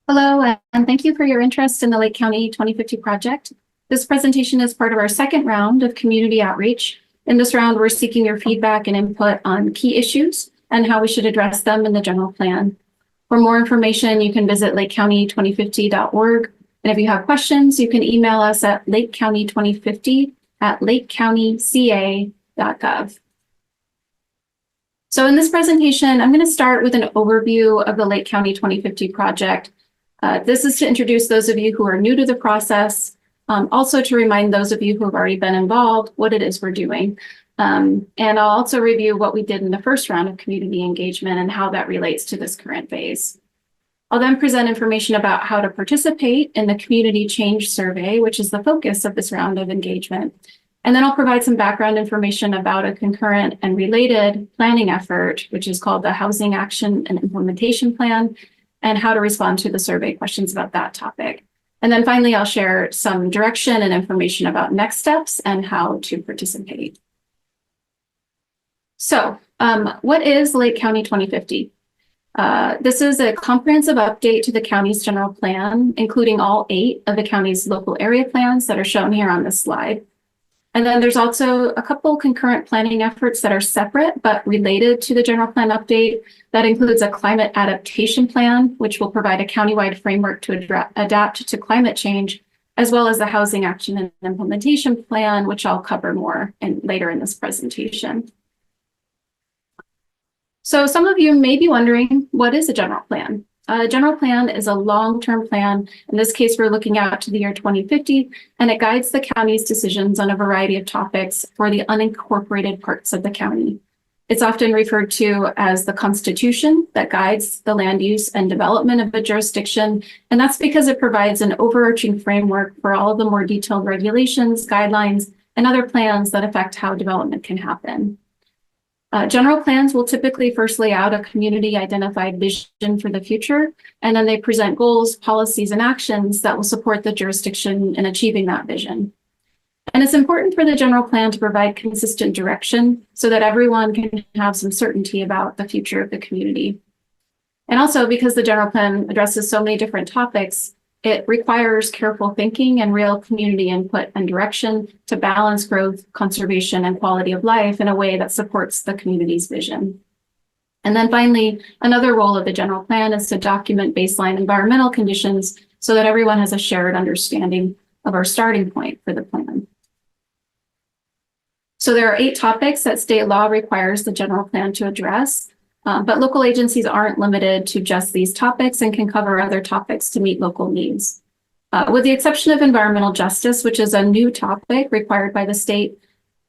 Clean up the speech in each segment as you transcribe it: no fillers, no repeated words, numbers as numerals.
Hello, and thank you for your interest in the Lake County 2050 project. This presentation is part of our second round of community outreach. In this round, we're seeking your feedback and input on key issues and how we should address them in the general plan. For more information, you can visit lakecounty2050.org. And if you have questions, you can email us at lakecounty2050@lakecountyca.gov. So in this presentation, I'm going to start with an overview of the Lake County 2050 project. This is to introduce those of you who are new to the process, also to remind those of you who have already been involved what it is we're doing. And I'll also review what we did in the first round of community engagement and how that relates to this current phase. I'll then present information about how to participate in the Community Change Survey, which is the focus of this round of engagement. And then I'll provide some background information about a concurrent and related planning effort, which is called the Housing Action and Implementation Plan, and how to respond to the survey questions about that topic. And then finally, I'll share some direction and information about next steps and how to participate. So what is Lake County 2050? This is a comprehensive update to the county's general plan, including all 8 of the county's local area plans that are shown here on this slide. And then there's also a couple concurrent planning efforts that are separate but related to the general plan update. That includes a climate adaptation plan, which will provide a countywide framework to adapt to climate change, as well as the housing action and implementation plan, which I'll cover more later in this presentation. So some of you may be wondering, what is a general plan? A general plan is a long-term plan. In this case, we're looking out to the year 2050, and it guides the county's decisions on a variety of topics for the unincorporated parts of the county. It's often referred to as the Constitution that guides the land use and development of a jurisdiction, and that's because it provides an overarching framework for all of the more detailed regulations, guidelines, and other plans that affect how development can happen. General plans will typically first lay out a community identified vision for the future, and then they present goals, policies, and actions that will support the jurisdiction in achieving that vision. And it's important for the general plan to provide consistent direction so that everyone can have some certainty about the future of the community. And also, because the general plan addresses so many different topics, it requires careful thinking and real community input and direction to balance growth, conservation, and quality of life in a way that supports the community's vision. And then finally, another role of the general plan is to document baseline environmental conditions so that everyone has a shared understanding of our starting point for the plan. So there are 8 topics that state law requires the general plan to address. But local agencies aren't limited to just these topics and can cover other topics to meet local needs. With the exception of environmental justice, which is a new topic required by the state,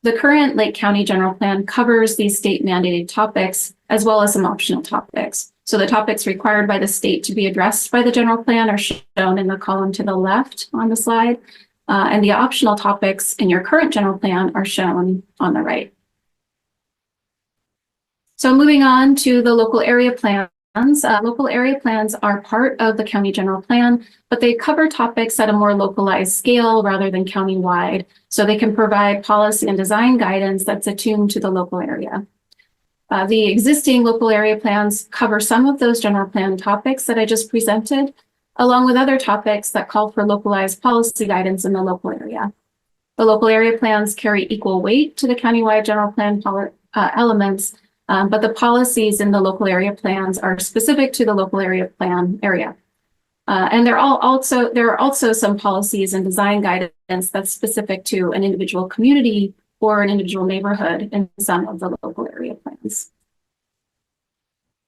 the current Lake County General Plan covers these state mandated topics as well as some optional topics. So the topics required by the state to be addressed by the general plan are shown in the column to the left on the slide, and the optional topics in your current general plan are shown on the right. So moving on to the local area plans. Local area plans are part of the county general plan, but they cover topics at a more localized scale rather than countywide. So they can provide policy and design guidance that's attuned to the local area. The existing local area plans cover some of those general plan topics that I just presented, along with other topics that call for localized policy guidance in the local area. The local area plans carry equal weight to the countywide general plan elements, but the policies in the local area plans are specific to the local area plan area. And there are also some policies and design guidance that's specific to an individual community or an individual neighborhood in some of the local area plans.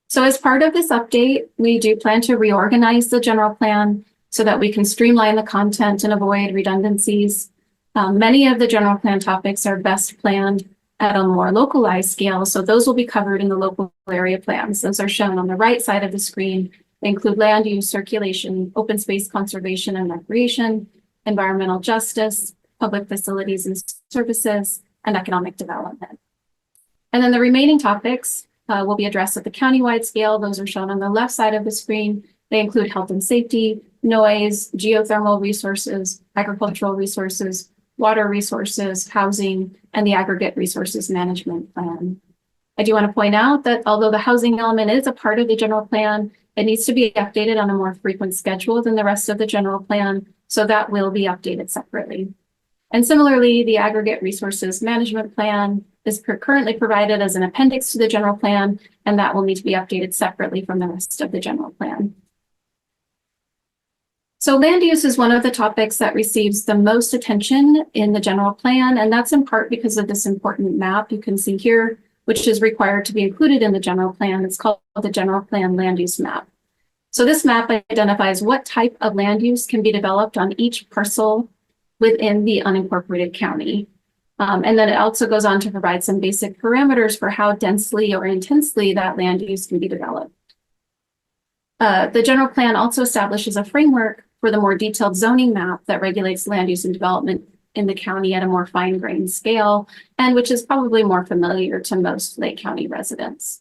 So as part of this update, we do plan to reorganize the general plan so that we can streamline the content and avoid redundancies. Many of the general plan topics are best planned at a more localized scale, so those will be covered in the local area plans. Those are shown on the right side of the screen. They include land use, circulation, open space conservation and recreation, environmental justice, public facilities and services, and economic development. And then the remaining topics will be addressed at the countywide scale. Those are shown on the left side of the screen. They include health and safety, noise, geothermal resources, agricultural resources, water resources, housing, and the aggregate resources management plan. I do want to point out that although the housing element is a part of the general plan, It needs to be updated on a more frequent schedule than the rest of the general plan, so that will be updated separately. And similarly, the aggregate resources management plan is currently provided as an appendix to the general plan, and that will need to be updated separately from the rest of the general plan. So land use is one of the topics that receives the most attention in the general plan, and that's in part because of this important map you can see here, which is required to be included in the general plan. It's called the general plan land use map. So this map identifies what type of land use can be developed on each parcel within the unincorporated county. And then it also goes on to provide some basic parameters for how densely or intensely that land use can be developed. The general plan also establishes a framework for the more detailed zoning map that regulates land use and development in the county at a more fine-grained scale, and which is probably more familiar to most Lake County residents.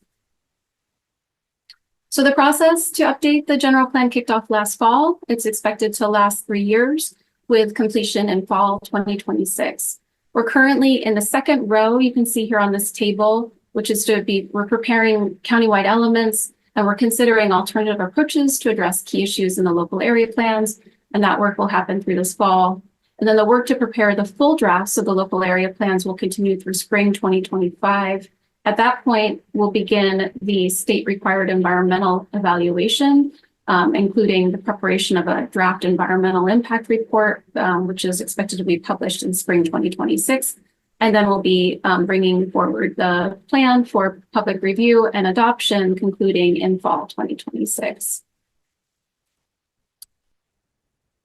So the process to update the general plan kicked off last fall. It's expected to last 3 years with completion in fall 2026. We're currently in the second row, you can see here on this table, which is we're preparing countywide elements, and we're considering alternative approaches to address key issues in the local area plans, and that work will happen through this fall. And then the work to prepare the full drafts of the local area plans will continue through spring 2025. At that point, we'll begin the state-required environmental evaluation, including the preparation of a draft environmental impact report, which is expected to be published in spring 2026. And then we'll be bringing forward the plan for public review and adoption, concluding in fall 2026.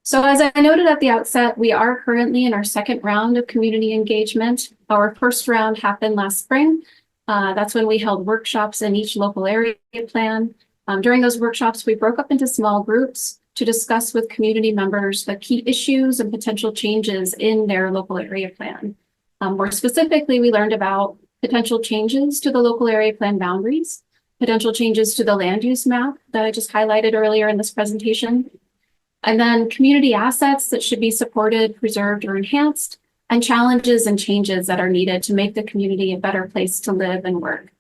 So as I noted at the outset, we are currently in our second round of community engagement. Our first round happened last spring. That's when we held workshops in each local area plan. During those workshops, we broke up into small groups to discuss with community members the key issues and potential changes in their local area plan. More specifically, we learned about potential changes to the local area plan boundaries, potential changes to the land use map that I just highlighted earlier in this presentation, and then community assets that should be supported, preserved, or enhanced, and challenges and changes that are needed to make the community a better place to live and work.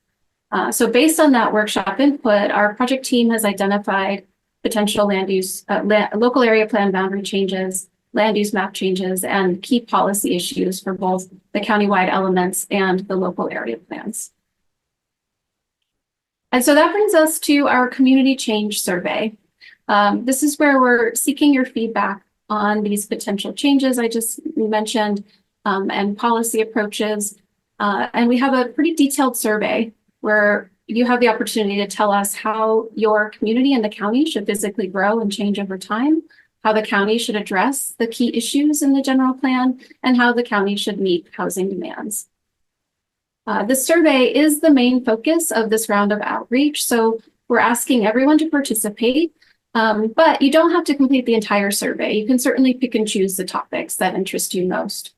So based on that workshop input, our project team has identified potential land use, local area plan boundary changes, land use map changes, and key policy issues for both the countywide elements and the local area plans. And so that brings us to our community change survey. This is where we're seeking your feedback on these potential changes I just mentioned and policy approaches. And we have a pretty detailed survey where you have the opportunity to tell us how your community and the county should physically grow and change over time, how the county should address the key issues in the general plan, and how the county should meet housing demands. This survey is the main focus of this round of outreach, so we're asking everyone to participate, but you don't have to complete the entire survey. You can certainly pick and choose the topics that interest you most.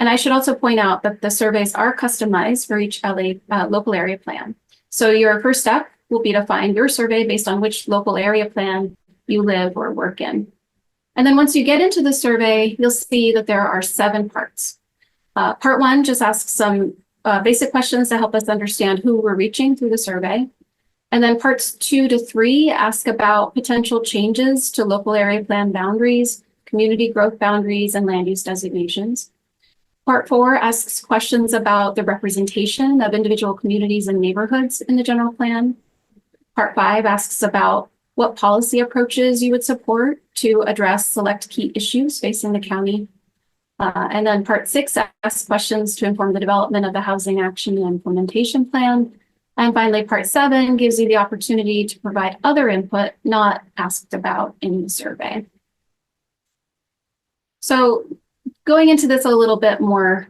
And I should also point out that the surveys are customized for each local area plan. So your first step will be to find your survey based on which local area plan you live or work in. And then once you get into the survey, you'll see that there are 7 parts. Part 1 just asks some basic questions to help us understand who we're reaching through the survey. And then parts 2 to 3 ask about potential changes to local area plan boundaries, community growth boundaries, and land use designations. Part 4 asks questions about the representation of individual communities and neighborhoods in the general plan. Part 5 asks about what policy approaches you would support to address select key issues facing the county. And then Part 6 asks questions to inform the development of the Housing Action and Implementation Plan. And finally, Part 7 gives you the opportunity to provide other input not asked about in the survey. So going into this a little bit more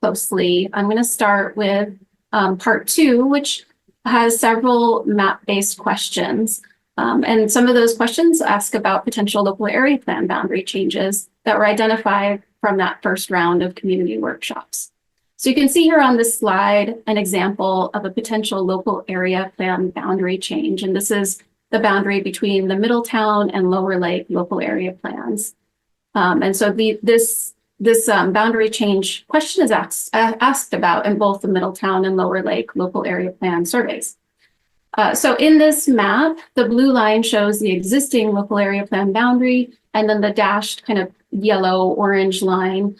closely, I'm going to start with Part 2, which has several map-based questions. And some of those questions ask about potential local area plan boundary changes that were identified from that first round of community workshops. So you can see here on this slide an example of a potential local area plan boundary change. And this is the boundary between the Middletown and Lower Lake local area plans. And so this boundary change question is asked about in both the Middletown and Lower Lake local area plan surveys. So in this map, the blue line shows the existing local area plan boundary, and then the dashed kind of yellow-orange line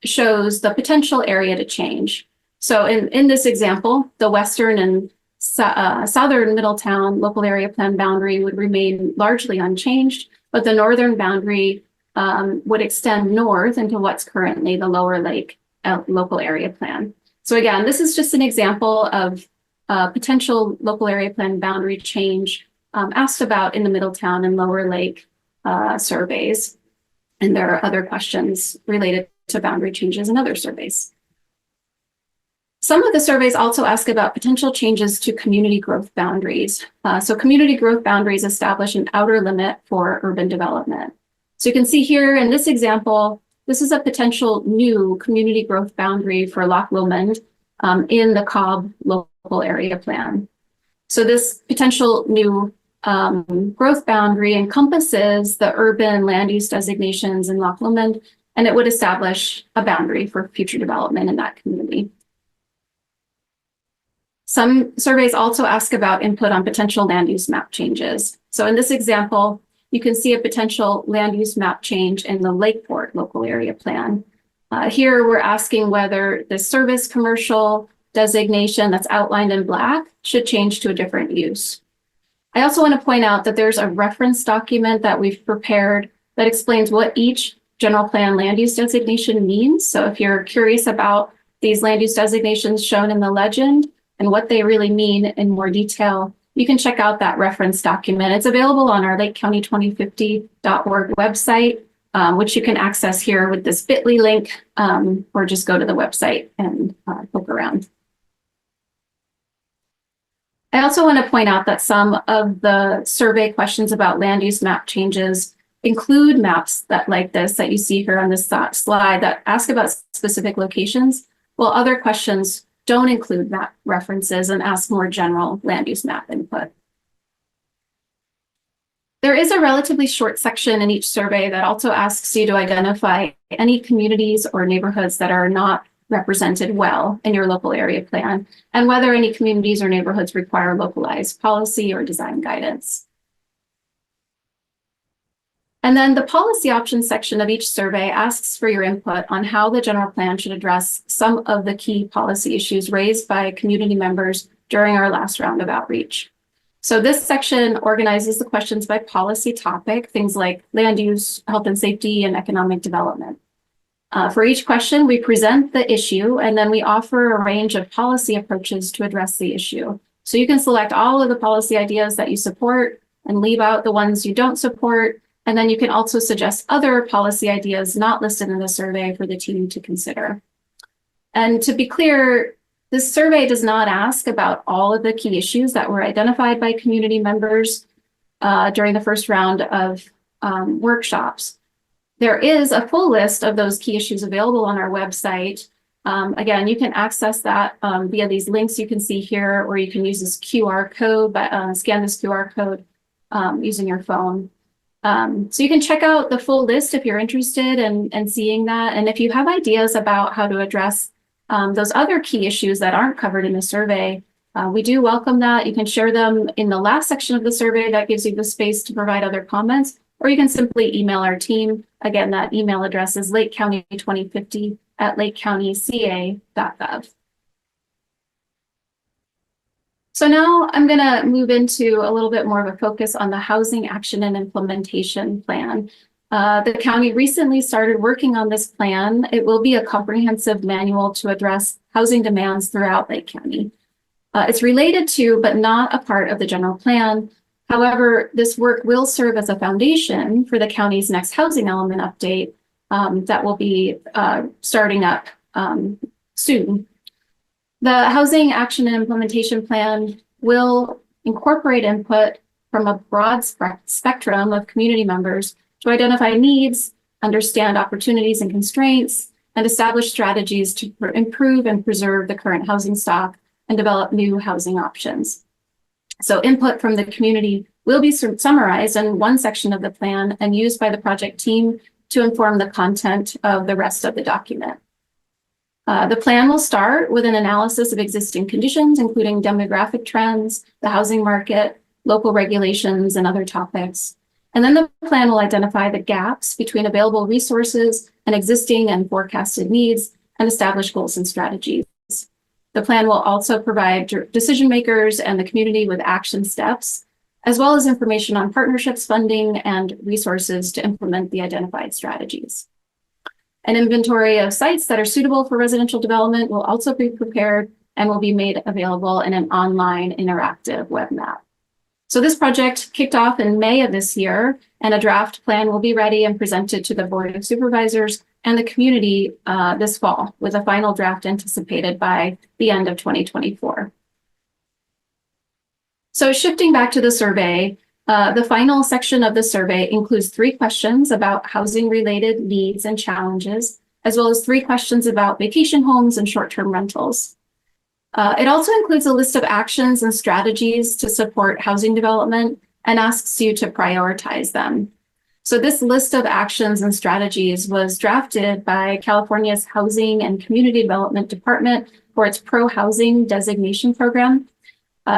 shows the potential area to change. So in this example, the western and southern Middletown local area plan boundary would remain largely unchanged, but the northern boundary would extend north into what's currently the Lower Lake local area plan. So again, this is just an example of potential local area plan boundary change asked about in the Middletown and Lower Lake surveys. And there are other questions related to boundary changes in other surveys. Some of the surveys also ask about potential changes to community growth boundaries. So community growth boundaries establish an outer limit for urban development. So you can see here in this example, this is a potential new community growth boundary for Loch Lomond in the Cobb local area plan. So this potential new growth boundary encompasses the urban land use designations in Loch Lomond, and it would establish a boundary for future development in that community. Some surveys also ask about input on potential land use map changes. So in this example, you can see a potential land use map change in the Lakeport local area plan. Here we're asking whether the service commercial designation that's outlined in black should change to a different use. I also want to point out that there's a reference document that we've prepared that explains what each general plan land use designation means. So if you're curious about these land use designations shown in the legend and what they really mean in more detail, you can check out that reference document. It's available on our lakecounty2050.org website, which you can access here with this bit.ly link, or just go to the website and look around. I also want to point out that some of the survey questions about land use map changes include maps that like this that you see here on this slide that ask about specific locations, while other questions don't include map references and ask more general land use map input. There is a relatively short section in each survey that also asks you to identify any communities or neighborhoods that are not represented well in your local area plan, and whether any communities or neighborhoods require localized policy or design guidance. And then the policy options section of each survey asks for your input on how the general plan should address some of the key policy issues raised by community members during our last round of outreach. So this section organizes the questions by policy topic, things like land use, health and safety, and economic development. For each question, we present the issue, and then we offer a range of policy approaches to address the issue. So you can select all of the policy ideas that you support and leave out the ones you don't support. And then you can also suggest other policy ideas not listed in the survey for the team to consider. And to be clear, this survey does not ask about all of the key issues that were identified by community members during the first round of workshops. There is a full list of those key issues available on our website. Again, you can access that via these links you can see here, or you can use this QR code, scan this QR code using your phone. So you can check out the full list if you're interested in seeing that. And if you have ideas about how to address those other key issues that aren't covered in the survey, we do welcome that. You can share them in the last section of the survey that gives you the space to provide other comments, or you can simply email our team. Again, that email address is lakecounty2050@lakecountyca.gov. So now I'm going to move into a little bit more of a focus on the Housing Action and Implementation Plan. The county recently started working on this plan. It will be a comprehensive manual to address housing demands throughout Lake County. It's related to, but not a part of the general plan. However, this work will serve as a foundation for the county's next housing element update that will be starting up soon. The Housing Action and Implementation Plan will incorporate input from a broad spectrum of community members to identify needs, understand opportunities and constraints, and establish strategies to improve and preserve the current housing stock and develop new housing options. So input from the community will be summarized in one section of the plan and used by the project team to inform the content of the rest of the document. The plan will start with an analysis of existing conditions, including demographic trends, the housing market, local regulations, and other topics. And then the plan will identify the gaps between available resources and existing and forecasted needs and establish goals and strategies. The plan will also provide decision makers and the community with action steps, as well as information on partnerships, funding, and resources to implement the identified strategies. An inventory of sites that are suitable for residential development will also be prepared and will be made available in an online interactive web map. So this project kicked off in May of this year, and a draft plan will be ready and presented to the Board of Supervisors and the community this fall, with a final draft anticipated by the end of 2024. So shifting back to the survey, the final section of the survey includes 3 questions about housing-related needs and challenges, as well as 3 questions about vacation homes and short-term rentals. It also includes a list of actions and strategies to support housing development and asks you to prioritize them. So this list of actions and strategies was drafted by California's Housing and Community Development Department for its pro-housing designation program.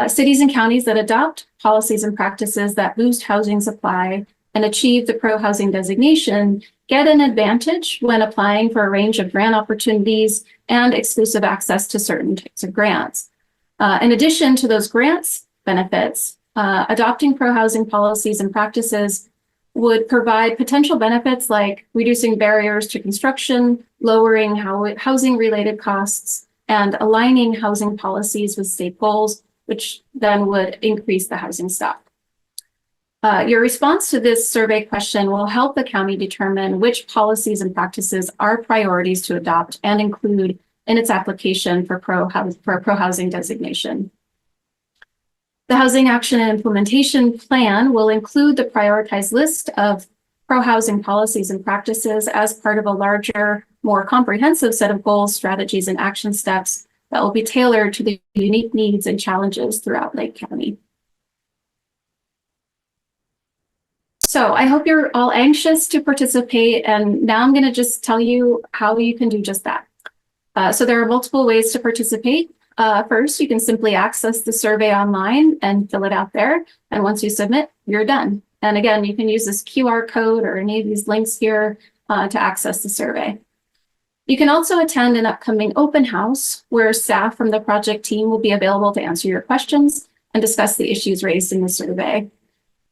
Cities and counties that adopt policies and practices that boost housing supply and achieve the pro-housing designation get an advantage when applying for a range of grant opportunities and exclusive access to certain types of grants. In addition to those grants benefits, adopting pro-housing policies and practices would provide potential benefits like reducing barriers to construction, lowering housing-related costs, and aligning housing policies with state goals, which then would increase the housing stock. Your response to this survey question will help the county determine which policies and practices are priorities to adopt and include in its application for a pro-housing designation. The Housing Action and Implementation Plan will include the prioritized list of pro-housing policies and practices as part of a larger, more comprehensive set of goals, strategies, and action steps that will be tailored to the unique needs and challenges throughout Lake County. So I hope you're all anxious to participate, and now I'm going to just tell you how you can do just that. So there are multiple ways to participate. First, you can simply access the survey online and fill it out there. And once you submit, you're done. And again, you can use this QR code or any of these links here to access the survey. You can also attend an upcoming open house where staff from the project team will be available to answer your questions and discuss the issues raised in the survey.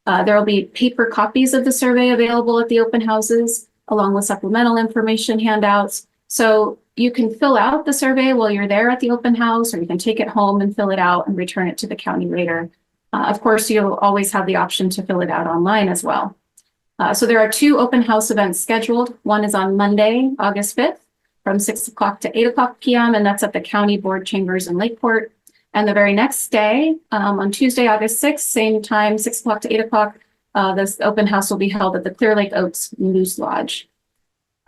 There will be paper copies of the survey available at the open houses, along with supplemental information handouts. So you can fill out the survey while you're there at the open house, or you can take it home and fill it out and return it to the county later. Of course, you'll always have the option to fill it out online as well. So there are 2 open house events scheduled. One is on Monday, August 5th, from 6 o'clock to 8 o'clock p.m., and that's at the County Board Chambers in Lakeport. And the very next day, on Tuesday, August 6th, same time, 6 o'clock to 8 o'clock, this open house will be held at the Clear Lake Oaks Moose Lodge.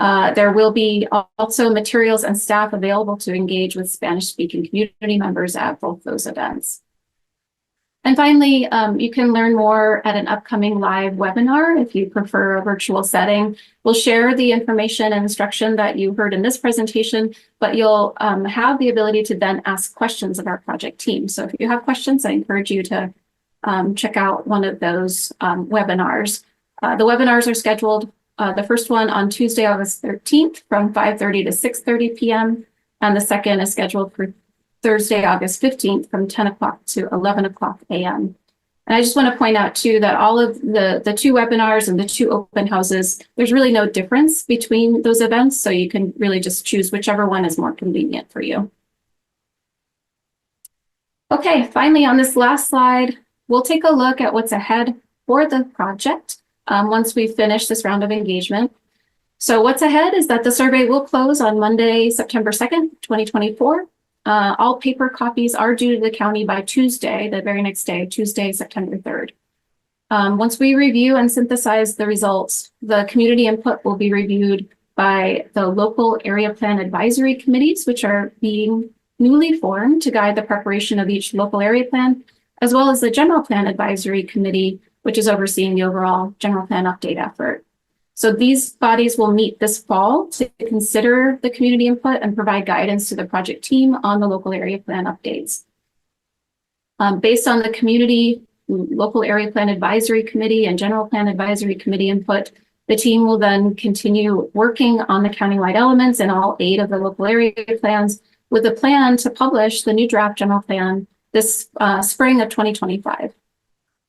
There will be also materials and staff available to engage with Spanish-speaking community members at both those events. And finally, you can learn more at an upcoming live webinar if you prefer a virtual setting. We'll share the information and instruction that you heard in this presentation, but you'll have the ability to then ask questions of our project team. So if you have questions, I encourage you to check out one of those webinars. The webinars are scheduled, the first one on Tuesday, August 13th from 5:30 to 6:30 p.m. And the second is scheduled for Thursday, August 15th from 10 o'clock to 11 o'clock a.m. And I just want to point out too that all of the 2 webinars and the 2 open houses, there's really no difference between those events. So you can really just choose whichever one is more convenient for you. Okay, finally on this last slide, we'll take a look at what's ahead for the project once we finish this round of engagement. So what's ahead is that the survey will close on Monday, September 2nd, 2024. All paper copies are due to the county by Tuesday, the very next day, Tuesday, September 3rd. Once we review and synthesize the results, the community input will be reviewed by the local area plan advisory committees, which are being newly formed to guide the preparation of each local area plan, as well as the general plan advisory committee, which is overseeing the overall general plan update effort. So these bodies will meet this fall to consider the community input and provide guidance to the project team on the local area plan updates. Based on the community, local area plan advisory committee and general plan advisory committee input, the team will then continue working on the countywide elements in all 8 of the local area plans with a plan to publish the new draft general plan this spring of 2025.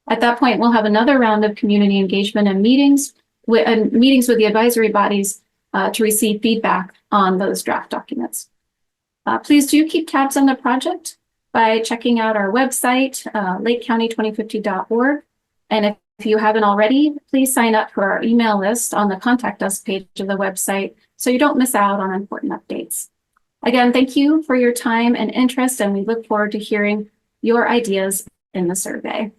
At that point, we'll have another round of community engagement and meetings with the advisory bodies to receive feedback on those draft documents. Please do keep tabs on the project by checking out our website, lakecounty2050.org. And if you haven't already, please sign up for our email list on the Contact Us page of the website so you don't miss out on important updates. Again, thank you for your time and interest, and we look forward to hearing your ideas in the survey.